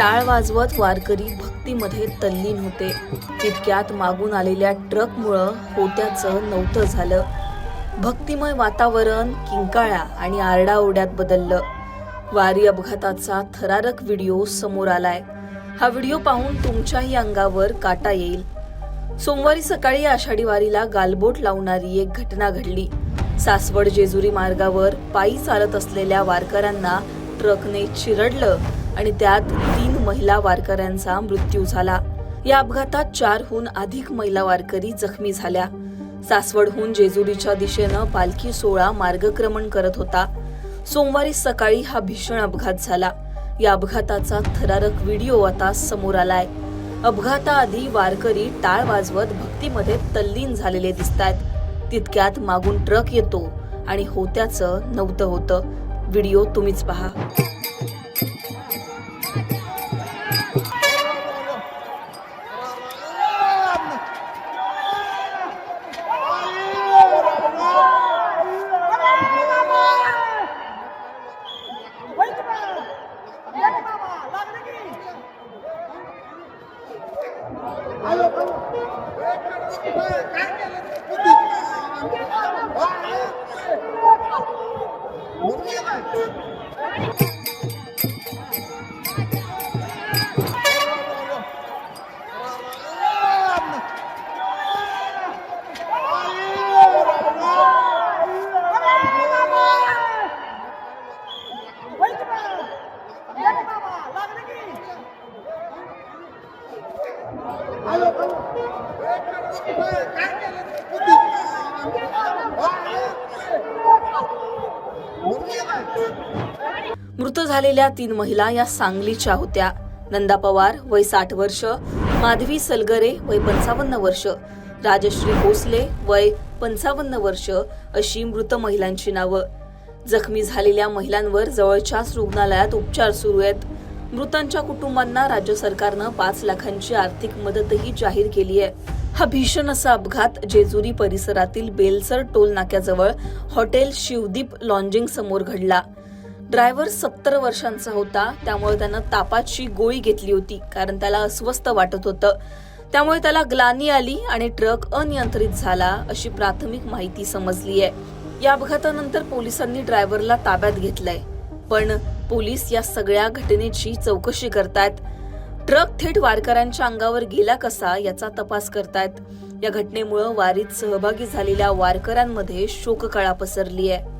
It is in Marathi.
टाळ वाजवत वारकरी भक्तीमध्ये तल्लीन होते. तितक्यात मागून आलेल्या ट्रकमुळं होत्याचं नव्हतं झालं. भक्तिमय वातावरण किंकाळ्या आणि आरडाओरड्यात बदललं. वारी अपघाताचा थरारक व्हिडिओ समोर आलाय. हा व्हिडिओ पाहून तुमच्याही अंगावर काटा येईल. सोमवारी सकाळी आषाढी वारीला गालबोट लावणारी एक घटना घडली. सासवड जेजुरी मार्गावर पायी चालत असलेल्या वारकऱ्यांना ट्रकने चिरडलं आणि त्यात 3 महिला वारकऱ्यांचा मृत्यू झाला. या अपघातात 4हून अधिक महिला वारकरी जखमी झाल्या. सासवडहून जेजुरीच्या दिशेनं पालखी सोहळा मार्गक्रमण करत होता. सोमवारी सकाळी हा भीषण अपघात झाला. या अपघाताचा थरारक व्हिडिओ आता समोर आलाय. अपघाताआधी वारकरी टाळ वाजवत भक्तीमध्ये तल्लीन झालेले दिसतायत. तितक्यात मागून ट्रक येतो आणि होत्याचं नव्हतं होतं. व्हिडिओ तुम्हीच पहा. मृत झालेल्या 3 महिला या सांगलीच्या होत्या. नंदा पवार वय 60 वर्ष, माधवी सलगरे वय 55 वर्ष, राजश्री भोसले वय 55 वर्ष अशी मृत महिलांची नावं. जखमी झालेल्या महिलांवर जवळच्याच रुग्णालयात उपचार सुरू आहेत. मृतांच्या कुटुंबांना राज्य सरकारनं 5 लाखांची आर्थिक मदतही जाहीर केली आहे. हा भीषण असा अपघात जेजुरी परिसरातील बेलसर टोल नाक्याजवळ हॉटेल शिवदीप लॉन्जिंग समोर घडला. ड्रायव्हर 70 वर्षांचा होता. त्यामुळे त्यानं तापाची गोळी घेतली होती, कारण त्याला अस्वस्थ वाटत होतं. त्यामुळे त्याला ग्लानी आली आणि ट्रक अनियंत्रित झाला अशी प्राथमिक माहिती समजली आहे. या अपघातानंतर पोलिसांनी ड्रायव्हरला ताब्यात घेतलंय, पण पोलीस या सगळ्या घटनेची चौकशी करतायत. ट्रक थेट वारकऱ्यांच्या अंगावर गेला कसा याचा तपास करतायत. या घटनेमुळे वारीत सहभागी झालेल्या वारकऱ्यांमध्ये शोककळा पसरली आहे.